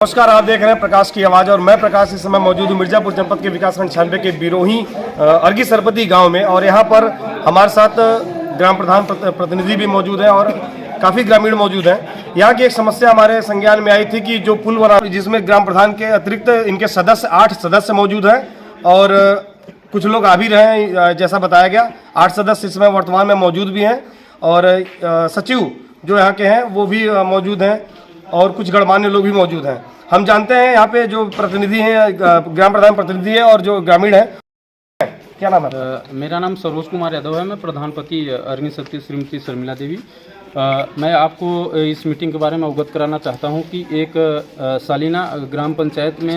नमस्कार, आप देख रहे हैं प्रकाश की आवाज़ और मैं प्रकाश इस समय मौजूद हूँ मिर्जापुर जनपद के विकासखंड 96 के बिरोही अर्गी सरपति गांव में। और यहाँ पर हमारे साथ ग्राम प्रधान प्रतिनिधि भी मौजूद हैं और काफ़ी ग्रामीण मौजूद हैं। यहाँ की एक समस्या हमारे संज्ञान में आई थी कि जो पुल बना जिसमें ग्राम प्रधान के अतिरिक्त इनके सदस्य 8 सदस्य मौजूद हैं और कुछ लोग आ भी रहे हैं। जैसा बताया गया 8 सदस्य इस समय वर्तमान में मौजूद भी हैं और सचिव जो यहाँ के हैं वो भी मौजूद हैं और कुछ गणमान्य लोग भी मौजूद हैं। हम जानते हैं यहाँ पे जो प्रतिनिधि हैं ग्राम प्रधान प्रतिनिधि है और जो ग्रामीण है, क्या नाम है? मेरा नाम सरोज कुमार यादव है। मैं प्रधानपति अर्गी समिति श्रीमती शर्मिला देवी। मैं आपको इस मीटिंग के बारे में अवगत कराना चाहता हूं कि एक सालिना ग्राम पंचायत में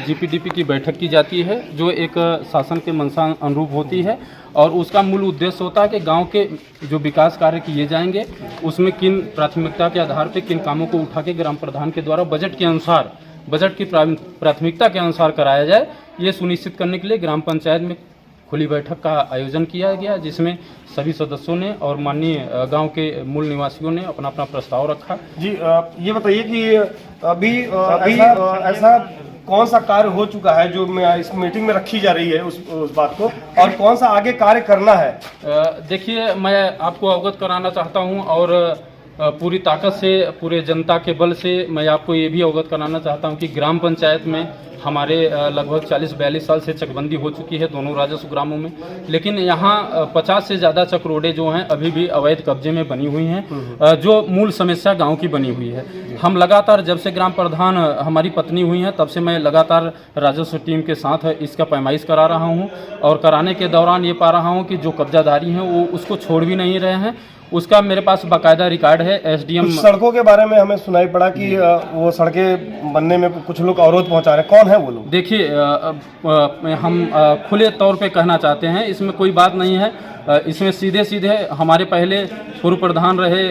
जीपीडीपी की बैठक की जाती है जो एक शासन के मंशा अनुरूप होती है और उसका मूल उद्देश्य होता है कि गांव के जो विकास कार्य किए जाएंगे उसमें किन प्राथमिकता के आधार पर किन कामों को उठा के ग्राम प्रधान के द्वारा बजट के अनुसार बजट की प्राथमिकता के अनुसार कराया जाए, ये सुनिश्चित करने के लिए ग्राम पंचायत में खुली बैठक का आयोजन किया गया जिसमें सभी सदस्यों ने और माननीय गांव के मूल निवासियों ने अपना अपना प्रस्ताव रखा। जी, ये बताइए कि अभी ऐसा कौन सा कार्य हो चुका है जो इस मीटिंग में रखी जा रही है उस बात को, और कौन सा आगे कार्य करना है? देखिए, मैं आपको अवगत कराना चाहता हूं और पूरी ताकत से पूरे जनता के बल से मैं आपको ये भी अवगत कराना चाहता हूं कि ग्राम पंचायत में हमारे लगभग 40-42 साल से चकबंदी हो चुकी है दोनों राजस्व ग्रामों में, लेकिन यहाँ 50 से ज़्यादा चक रोडें जो हैं अभी भी अवैध कब्जे में बनी हुई हैं, जो मूल समस्या गांव की बनी हुई है। हम लगातार जब से ग्राम प्रधान हमारी पत्नी हुई हैं तब से मैं लगातार राजस्व टीम के साथ इसका पैमाइश करा रहा हूँ और कराने के दौरान ये पा रहा हूँ कि जो कब्जादारी हैं वो उसको छोड़ भी नहीं रहे हैं। उसका मेरे पास बाकायदा रिकॉर्ड है। एसडीएम सड़कों के बारे में हमें सुनाई पड़ा कि वो सड़कें बनने में कुछ लोग अवरोध पहुंचा रहे हैं, कौन है वो लोग? देखिए, हम खुले तौर पे कहना चाहते हैं, इसमें कोई बात नहीं है। इसमें सीधे सीधे हमारे पहले पूर्व प्रधान रहे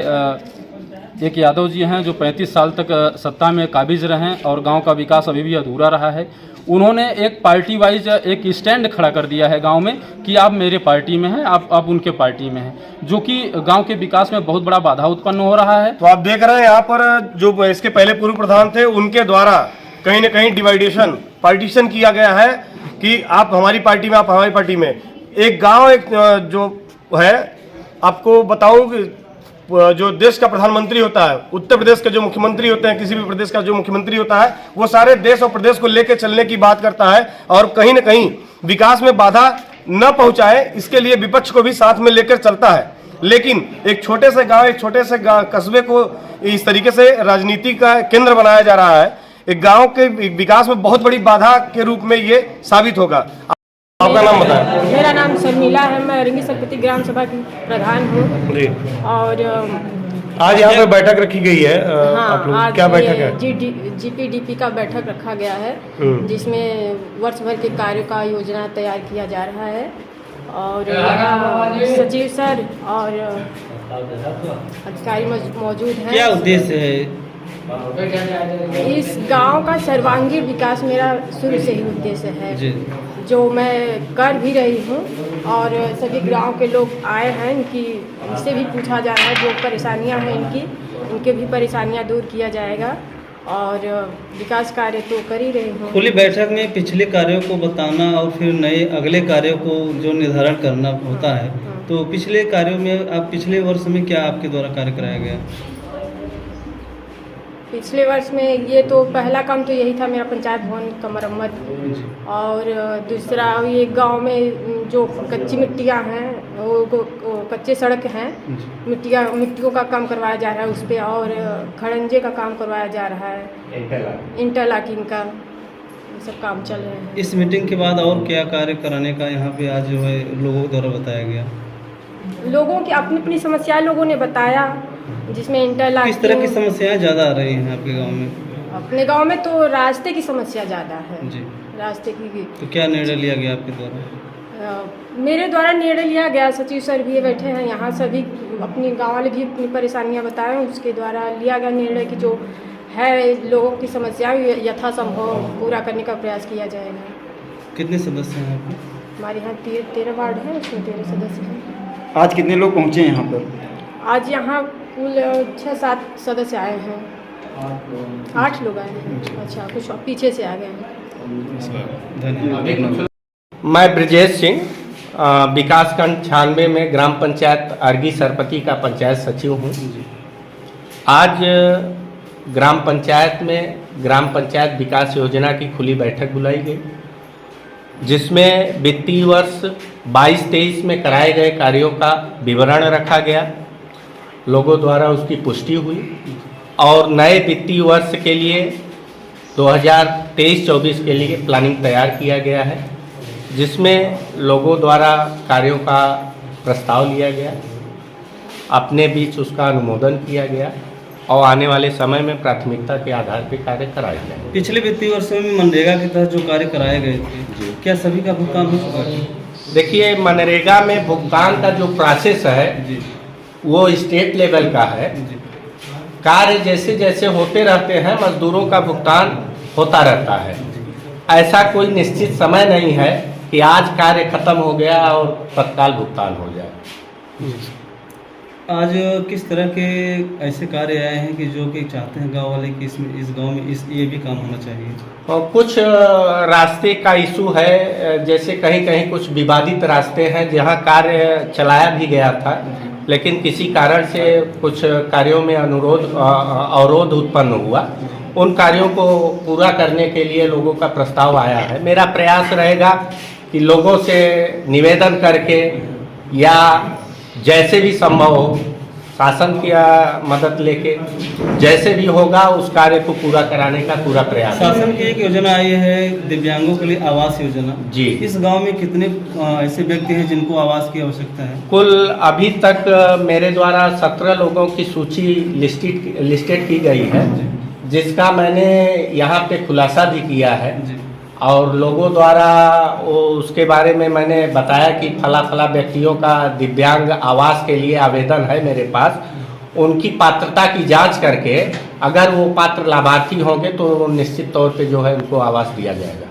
एक यादव जी हैं जो 35 साल तक सत्ता में काबिज रहे और गांव का विकास अभी भी अधूरा रहा है। उन्होंने एक पार्टी वाइज एक स्टैंड खड़ा कर दिया है गांव में कि आप मेरे पार्टी में हैं, आप उनके पार्टी में हैं, जो कि गांव के विकास में बहुत बड़ा बाधा उत्पन्न हो रहा है। तो आप देख रहे हैं यहाँ पर जो इसके पहले पूर्व प्रधान थे उनके द्वारा कहीं न कहीं पार्टीशन किया गया है कि आप हमारी पार्टी में, आप हमारी पार्टी में। एक गाँव एक जो है, आपको बताऊँ कि जो देश का प्रधानमंत्री होता है, उत्तर प्रदेश के जो मुख्यमंत्री होते हैं, किसी भी प्रदेश का जो मुख्यमंत्री होता है, वो सारे देश और प्रदेश को लेकर चलने की बात करता है और कहीं न कहीं विकास में बाधा न पहुंचाए इसके लिए विपक्ष को भी साथ में लेकर चलता है। लेकिन एक छोटे से गांव, एक छोटे से कस्बे को इस तरीके से राजनीति का केंद्र बनाया जा रहा है, एक गाँव के विकास में बहुत बड़ी बाधा के रूप में ये साबित होगा। आपका नाम बताएं। मेरा नाम शर्मिला है, मैं अर्गी सरपति ग्राम सभा की प्रधान हूँ। जी। और आज यहाँ पे बैठक रखी गई है। हाँ, आप लोग आज क्या बैठक है? जीपीडीपी का बैठक रखा गया है जिसमें वर्ष भर के कार्यों का योजना तैयार किया जा रहा है और सचिव सर और अधिकारी मौजूद हैं। क्या उद्देश्य है? इस गांव का सर्वांगीण विकास मेरा शुरू से ही उद्देश्य है जी। जो मैं कर भी रही हूँ और सभी गांव के लोग आए हैं, इनसे भी पूछा जा रहा है जो परेशानियां हैं इनके भी परेशानियां दूर किया जाएगा और विकास कार्य तो कर ही रही हूँ। खुली बैठक में पिछले कार्यों को बताना और फिर नए अगले कार्यों को जो निर्धारण करना होता है, तो पिछले कार्यों में आप पिछले वर्ष में क्या आपके द्वारा कार्य कराया गया? पिछले वर्ष में ये तो पहला काम तो यही था मेरा पंचायत भवन का मरम्मत, और दूसरा ये गांव में जो कच्ची मिट्टियां हैं वो कच्चे सड़क हैं, मिट्टियों का काम करवाया जा रहा है उस पर, और खड़ंजे का काम करवाया जा रहा है, इंटरलॉकिंग का सब काम चल रहे हैं। इस मीटिंग के बाद और क्या कार्य कराने का यहाँ पे आज जो है लोगों द्वारा बताया गया? लोगों की अपनी अपनी समस्याएं लोगों ने बताया, जिसमें इंटरलॉकिंग। किस तरह की समस्याएं ज़्यादा आ रही हैं आपके गांव में? अपने गांव में तो रास्ते की समस्या ज़्यादा है जी। रास्ते की भी। तो क्या निर्णय लिया गया आपके द्वारा? मेरे द्वारा निर्णय लिया गया, सचिव सर भी बैठे हैं यहाँ, सभी अपनी गाँव वाले भी अपनी परेशानियाँ बताएं, उसके द्वारा लिया गया निर्णय कि जो है लोगों की समस्याएं यथासंभव पूरा करने का प्रयास किया जाएगा। कितने सदस्य हैं आपके? हमारे यहाँ 13 वार्ड हैं, उसमें 13 सदस्य हैं। आज कितने लोग पहुँचे हैं यहाँ पर? आज यहाँ कुल 6-7 सदस्य आए हैं। 8 लोग आए हैं। अच्छा, कुछ पीछे से आ गए हैं। धन्यवाद। मैं ब्रजेश सिंह विकासखंड 96 में ग्राम पंचायत अर्गी सरपति का पंचायत सचिव हूँ। आज ग्राम पंचायत में ग्राम पंचायत विकास योजना की खुली बैठक बुलाई गई, जिसमें वित्तीय वर्ष 22-23 में कराए गए कार्यों का विवरण रखा गया, लोगों द्वारा उसकी पुष्टि हुई और नए वित्तीय वर्ष के लिए 2023-24 के लिए प्लानिंग तैयार किया गया है, जिसमें लोगों द्वारा कार्यों का प्रस्ताव लिया गया, अपने बीच उसका अनुमोदन किया गया और आने वाले समय में प्राथमिकता के आधार पर कार्य कराए जाएंगे। पिछले वित्तीय वर्षों में मनरेगा के तहत जो कार्य कराए गए थे, क्या सभी का भुगतान हो चुका है? देखिए, मनरेगा में भुगतान का जो प्रोसेस है वो स्टेट लेवल का है। कार्य जैसे जैसे होते रहते हैं, मजदूरों का भुगतान होता रहता है। ऐसा कोई निश्चित समय नहीं है कि आज कार्य खत्म हो गया और तत्काल भुगतान हो जाए। आज किस तरह के ऐसे कार्य आए हैं कि जो कि चाहते हैं गांव वाले कि इसमें इस गांव में ये भी काम होना चाहिए? और कुछ रास्ते का इशू है, जैसे कहीं कहीं कुछ विवादित रास्ते हैं जहां कार्य चलाया भी गया था, लेकिन किसी कारण से कुछ कार्यों में अवरोध उत्पन्न हुआ। उन कार्यों को पूरा करने के लिए लोगों का प्रस्ताव आया है। मेरा प्रयास रहेगा कि लोगों से निवेदन करके या जैसे भी संभव हो शासन की मदद लेके जैसे भी होगा उस कार्य को पूरा कराने का पूरा प्रयास है। शासन की एक योजना आई है दिव्यांगों के लिए आवास योजना जी। इस गांव में कितने ऐसे व्यक्ति हैं जिनको आवास की आवश्यकता है? कुल अभी तक मेरे द्वारा 17 लोगों की सूची लिस्टेड की गई है, जिसका मैंने यहाँ पे खुलासा भी किया है और लोगों द्वारा उसके बारे में मैंने बताया कि फला फला व्यक्तियों का दिव्यांग आवास के लिए आवेदन है मेरे पास। उनकी पात्रता की जांच करके अगर वो पात्र लाभार्थी होंगे तो निश्चित तौर पे जो है उनको आवास दिया जाएगा।